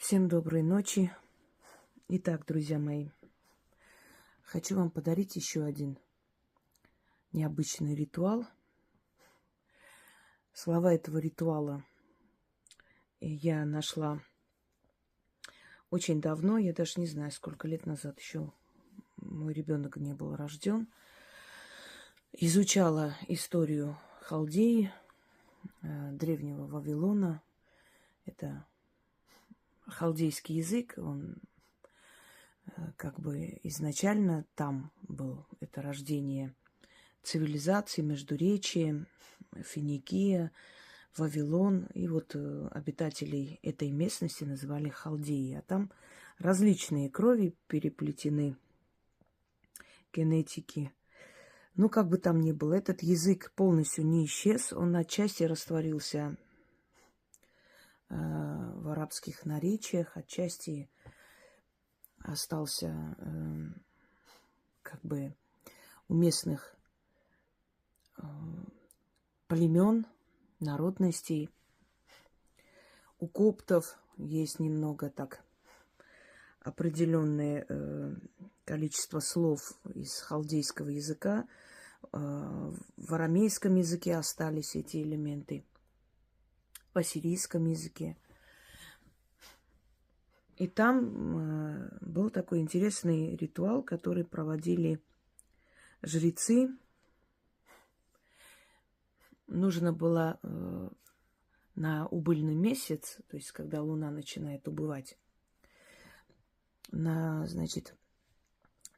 Всем доброй ночи. Итак, друзья мои, хочу вам подарить еще один необычный ритуал. Слова этого ритуала я нашла очень давно, я даже не знаю, сколько лет назад, еще мой ребенок не был рожден. Изучала историю Халдеи, древнего Вавилона. Это халдейский язык, он как бы изначально там был, это рождение цивилизации, Междуречия, Финикия, Вавилон. И вот обитателей этой местности называли халдеи. А там различные крови переплетены, генетики. Ну, как бы там ни было, этот язык полностью не исчез. Он отчасти растворился в арабских наречиях, отчасти остался как бы у местных племен, народностей. У коптов есть немного так определенное количество слов из халдейского языка. В арамейском языке остались эти элементы, в ассирийском языке. И там был такой интересный ритуал, который проводили жрецы. Нужно было на убыльный месяц, то есть когда луна начинает убывать, на, значит,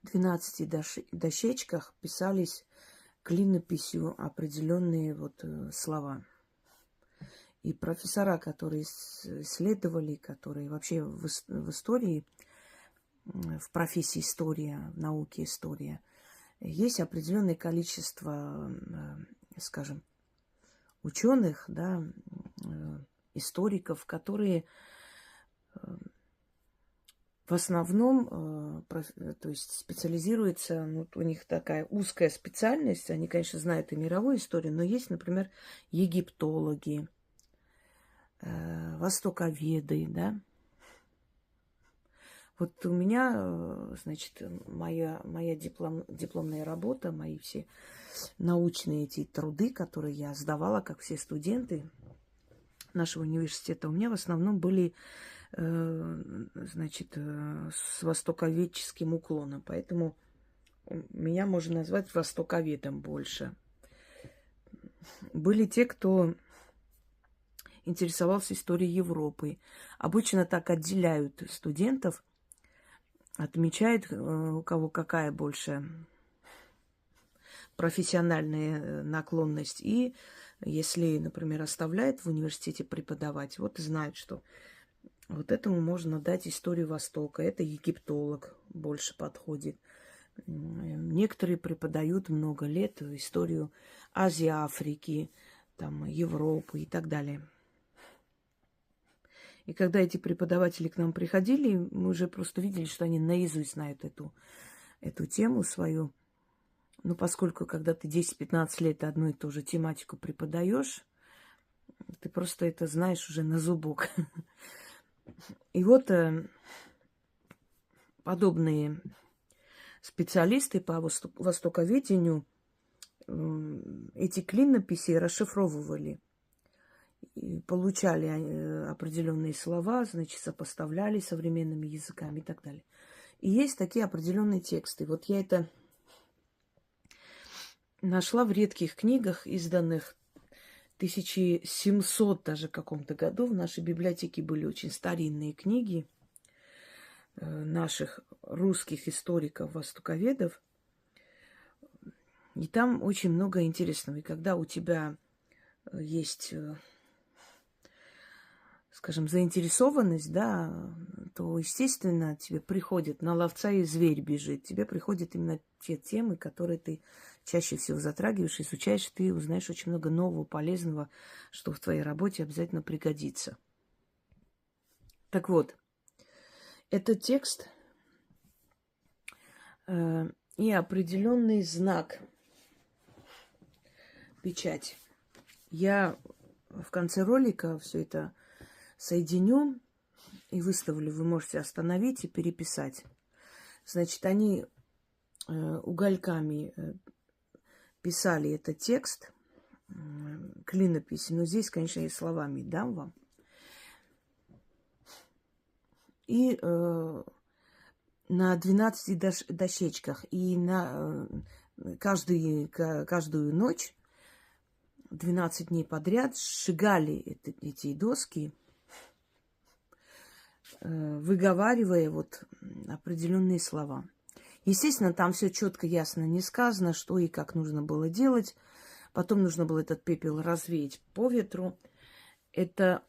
12 дощечках писались клинописью определенные вот слова. И профессора, которые исследовали, которые вообще в истории, в профессии история, в науке история, есть определенное количество, скажем, ученых, да, историков, которые в основном, то есть специализируются, вот у них такая узкая специальность, они, конечно, знают и мировую историю, но есть, например, египтологи, востоковеды, да. Вот у меня, значит, моя дипломная работа, мои все научные эти труды, которые я сдавала, как все студенты нашего университета, у меня в основном были, значит, с востоковедческим уклоном. Поэтому меня можно назвать востоковедом больше. Были те, кто интересовался историей Европы. Обычно так отделяют студентов, отмечают, у кого какая больше профессиональная наклонность. И если, например, оставляет в университете преподавать, вот и знают, что вот этому можно дать историю Востока. Это египтолог больше подходит. Некоторые преподают много лет историю Азии, Африки, там, Европы и так далее. И когда эти преподаватели к нам приходили, мы уже просто видели, что они наизусть знают эту тему свою. Но поскольку, когда ты 10-15 лет одну и ту же тематику преподаешь, ты просто это знаешь уже на зубок. И вот подобные специалисты по востоковедению эти клинописи расшифровывали. И получали определенные слова, значит, сопоставляли современными языками и так далее. И есть такие определенные тексты. Вот я это нашла в редких книгах, изданных в 1700 даже каком-то году. В нашей библиотеке были очень старинные книги наших русских историков-востоковедов. И там очень много интересного. И когда у тебя есть, скажем, заинтересованность, да, то, естественно, тебе приходит, на ловца и зверь бежит. Тебе приходят именно те темы, которые ты чаще всего затрагиваешь, изучаешь, ты узнаешь очень много нового, полезного, что в твоей работе обязательно пригодится. Так вот, этот текст и определенный знак, печать. Я в конце ролика все это соединю и выставлю, вы можете остановить и переписать. Значит, они угольками писали этот текст, клинопись, но здесь, конечно, и словами дам вам. И на 12 дощечках, и на каждую ночь, 12 дней подряд, сжигали эти доски, выговаривая вот определенные слова. Естественно, там все четко, ясно не сказано, что и как нужно было делать. Потом нужно было этот пепел развеять по ветру. Это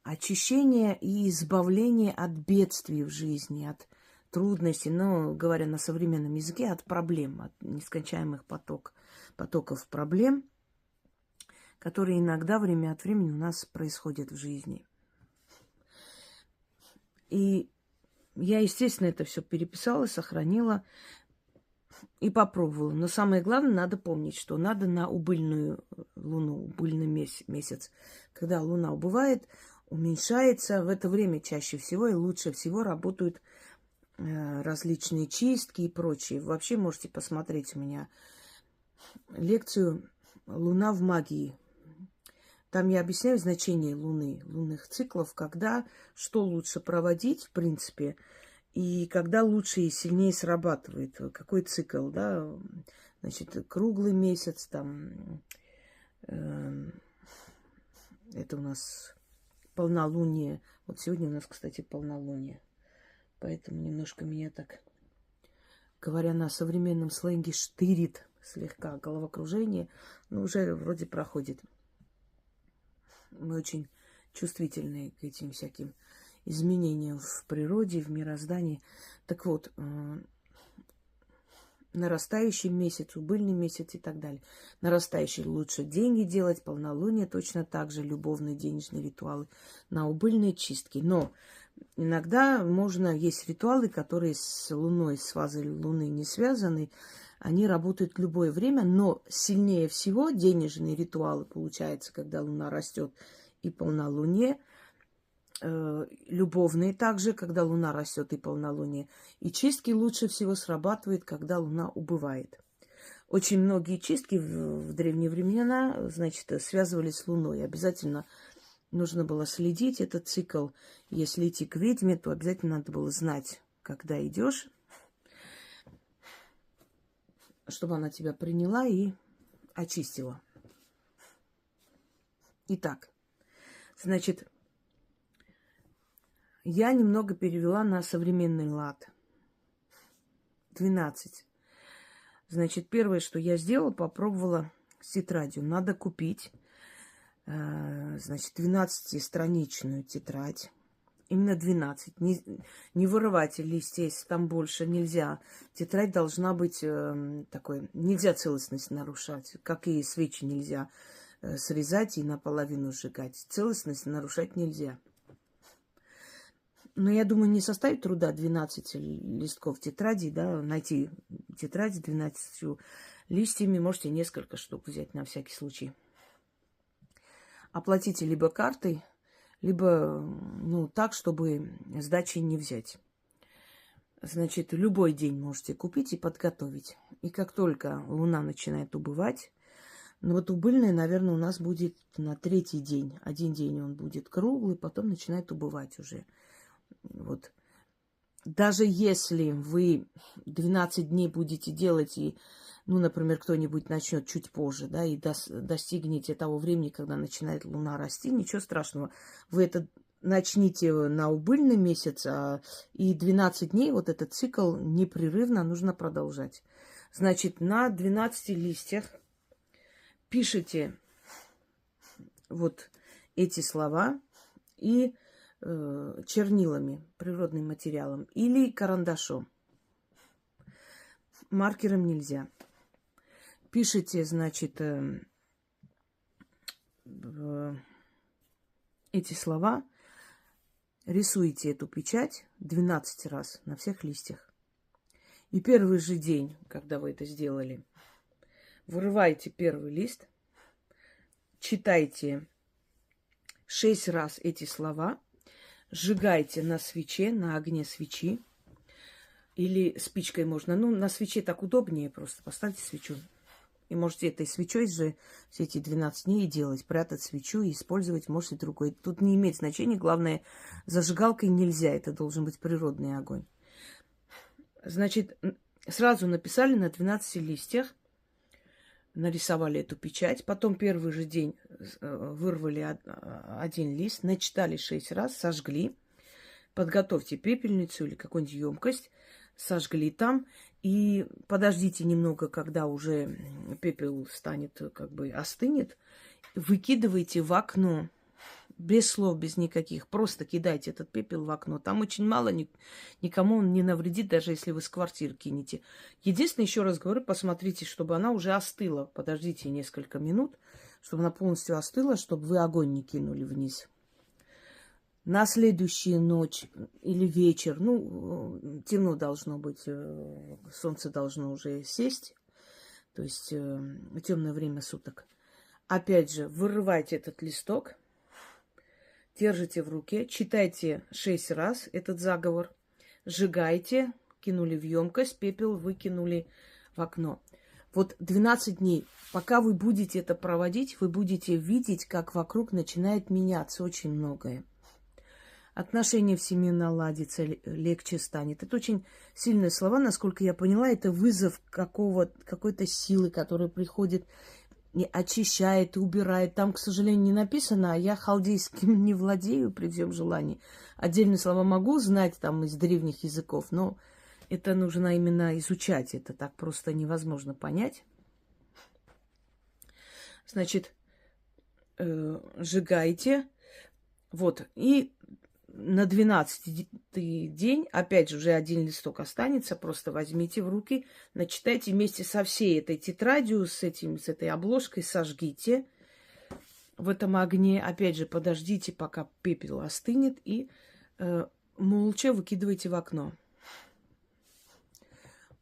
очищение и избавление от бедствий в жизни, от трудностей, но, говоря на современном языке, от проблем, от нескончаемых потоков проблем, которые иногда время от времени у нас происходят в жизни. И я, естественно, это все переписала, сохранила и попробовала. Но самое главное, надо помнить, что надо на убыльную луну, убыльный месяц. Когда луна убывает, уменьшается, в это время чаще всего и лучше всего работают различные чистки и прочее. Вообще можете посмотреть у меня лекцию «Луна в магии». Там я объясняю значение Луны, лунных циклов, когда, что лучше проводить, в принципе, и когда лучше и сильнее срабатывает, какой цикл, да, значит, круглый месяц, там, это у нас полнолуние, вот сегодня у нас, кстати, полнолуние, поэтому немножко меня так, говоря на современном сленге, штырит слегка головокружение, но уже вроде проходит. Мы очень чувствительны к этим всяким изменениям в природе, в мироздании. Так вот, нарастающий месяц, убыльный месяц и так далее. Нарастающий лучше деньги делать, полнолуние точно так же, любовные денежные ритуалы, на убыльные чистки. Но иногда есть ритуалы, которые с Луной, с фазой Луны не связаны, они работают в любое время, но сильнее всего денежные ритуалы получаются, когда Луна растет, и полнолуние. Любовные также, когда Луна растет, и полнолуние. И чистки лучше всего срабатывают, когда Луна убывает. Очень многие чистки в древние времена, значит, связывались с Луной. Обязательно нужно было следить этот цикл. Если идти к ведьме, то обязательно надо было знать, когда идешь, чтобы она тебя приняла и очистила. Итак, значит, я немного перевела на современный лад. 12. Значит, первое, что я сделала, попробовала с тетрадью. Надо купить, значит, 12-страничную тетрадь. Именно 12. Не вырывать листья, если там больше нельзя. Тетрадь должна быть такой... Нельзя целостность нарушать. Как и свечи нельзя срезать и наполовину сжигать. Целостность нарушать нельзя. Но я думаю, не составит труда 12 листков тетради, да, найти тетрадь с 12 листьями. Можете несколько штук взять на всякий случай. Оплатите либо картой, либо, так, чтобы сдачи не взять. Значит, любой день можете купить и подготовить. И как только Луна начинает убывать, вот убыльная, наверное, у нас будет на 3-й день. Один день он будет круглый, потом начинает убывать уже. Вот. Даже если вы 12 дней будете делать и, например, кто-нибудь начнет чуть позже, да, и достигнете того времени, когда начинает Луна расти, ничего страшного. Вы это начните на убыльный месяц, и 12 дней вот этот цикл непрерывно нужно продолжать. Значит, на 12 листьях пишите вот эти слова и чернилами, природным материалом или карандашом. Маркером нельзя. Пишите, значит, эти слова, рисуете эту печать 12 раз на всех листьях. И первый же день, когда вы это сделали, вырываете первый лист, читайте 6 раз эти слова, сжигайте на свече, на огне свечи. Или спичкой можно. Ну, на свече так удобнее просто. Поставьте свечу. И можете этой свечой же все эти 12 дней делать. Прятать свечу и использовать можете другой. Тут не имеет значения. Главное, зажигалкой нельзя. Это должен быть природный огонь. Значит, сразу написали на 12 листьях. Нарисовали эту печать. Потом первый же день вырвали один лист. Начитали 6 раз. Сожгли. Подготовьте пепельницу или какую-нибудь емкость. Сожгли там. И подождите немного, когда уже пепел станет, как бы остынет. Выкидывайте в окно. Без слов, без никаких. Просто кидайте этот пепел в окно. Там очень мало, никому он не навредит, даже если вы с квартиры кинете. Единственное, еще раз говорю, посмотрите, чтобы она уже остыла. Подождите несколько минут, чтобы она полностью остыла, чтобы вы огонь не кинули вниз. На следующую ночь или вечер, ну, темно должно быть, солнце должно уже сесть, то есть темное время суток. Опять же, вырывайте этот листок, держите в руке, читайте 6 раз этот заговор, сжигайте, кинули в емкость, пепел выкинули в окно. Вот 12 дней, пока вы будете это проводить, вы будете видеть, как вокруг начинает меняться очень многое. Отношения в семье наладятся, легче станет. Это очень сильные слова, насколько я поняла. Это вызов какой-то силы, которая приходит и очищает, и убирает. Там, к сожалению, не написано, а я халдейским не владею при всем желании. Отдельные слова могу знать там из древних языков, но это нужно именно изучать. Это так просто невозможно понять. Значит, сжигайте. Вот, и на 12-й день, опять же, уже один листок останется, просто возьмите в руки, начитайте вместе со всей этой тетрадью, с этой обложкой, сожгите в этом огне. Опять же, подождите, пока пепел остынет, и молча выкидывайте в окно.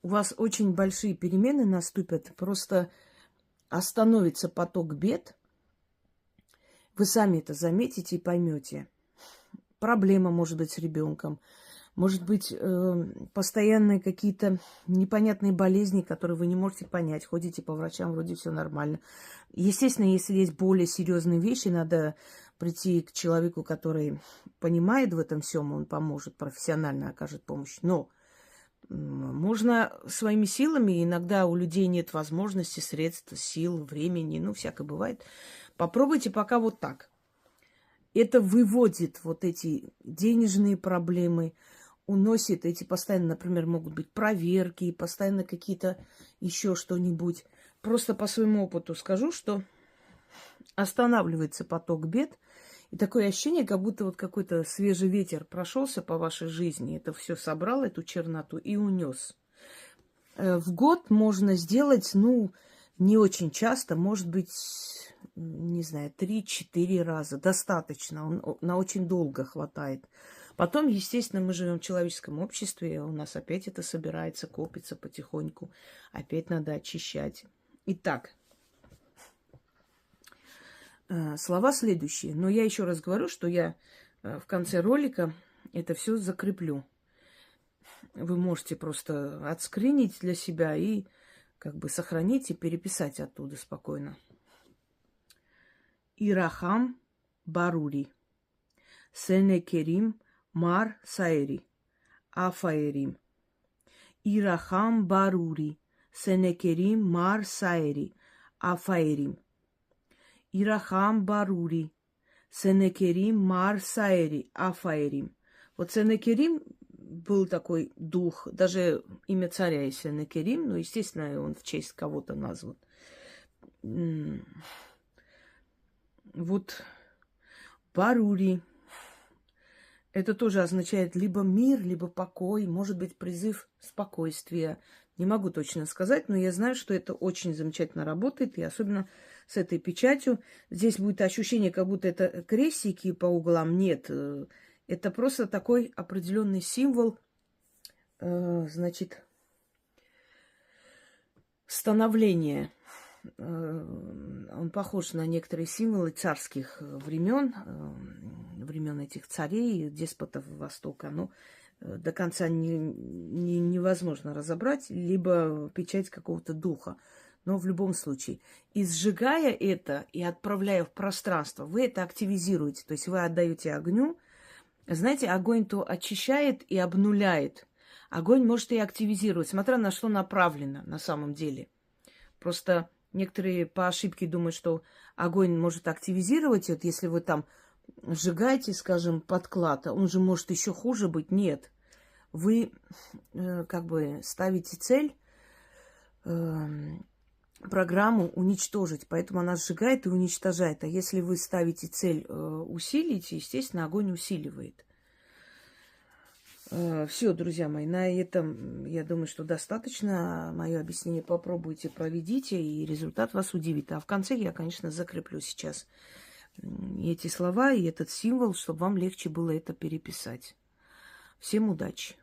У вас очень большие перемены наступят, просто остановится поток бед. Вы сами это заметите и поймете. Проблема может быть с ребенком, может быть постоянные какие-то непонятные болезни, которые вы не можете понять. Ходите по врачам, вроде все нормально. Естественно, если есть более серьезные вещи, надо прийти к человеку, который понимает в этом всем, он поможет, профессионально окажет помощь. Но можно своими силами, иногда у людей нет возможности, средств, сил, времени, ну, всякое бывает. Попробуйте пока вот так. Это выводит вот эти денежные проблемы, уносит эти постоянно, например, могут быть проверки, постоянно какие-то еще что-нибудь. Просто по своему опыту скажу, что останавливается поток бед, и такое ощущение, как будто вот какой-то свежий ветер прошелся по вашей жизни, это все собрал, эту черноту, и унес. В год можно сделать, ну, не очень часто, может быть, не знаю, 3-4 раза. Достаточно, на очень долго хватает. Потом, естественно, мы живем в человеческом обществе, у нас опять это собирается, копится потихоньку. Опять надо очищать. Итак, слова следующие. Но я еще раз говорю, что я в конце ролика это все закреплю. Вы можете просто отскринить для себя и как бы сохранить и переписать оттуда спокойно. Ирахам Барури. Сенекерим Мар Саэри. Афаэрим. Ирахам Барури. Сенекерим Мар Саэри. Афаэрим. Ирахам Барури. Сенекерим Мар Саэри. Афаэрим. Вот Сенекерим был такой дух, даже имя царя есть Сенекерим, но, естественно, он в честь кого-то назван. Вот Барури. Это тоже означает либо мир, либо покой, может быть, призыв спокойствия. Не могу точно сказать, но я знаю, что это очень замечательно работает, и особенно с этой печатью. Здесь будет ощущение, как будто это крестики по углам. Нет, это просто такой определенный символ, значит, становления. он похож на некоторые символы царских времен, времен этих царей, деспотов Востока. Но до конца невозможно разобрать, либо печать какого-то духа. Но в любом случае, и сжигая это и отправляя в пространство, вы это активизируете. То есть вы отдаете огню. Знаете, огонь то очищает и обнуляет. Огонь может и активизировать, смотря на что направлено на самом деле. Просто некоторые по ошибке думают, что огонь может активизировать. Вот если вы там сжигаете, скажем, подклад, он же может еще хуже быть. Нет. Вы как бы ставите цель программу уничтожить, поэтому она сжигает и уничтожает. А если вы ставите цель усилить, естественно, огонь усиливает. Все, друзья мои, на этом, я думаю, что достаточно. Мое объяснение попробуйте, проведите, и результат вас удивит. А в конце я, конечно, закреплю сейчас эти слова и этот символ, чтобы вам легче было это переписать. Всем удачи!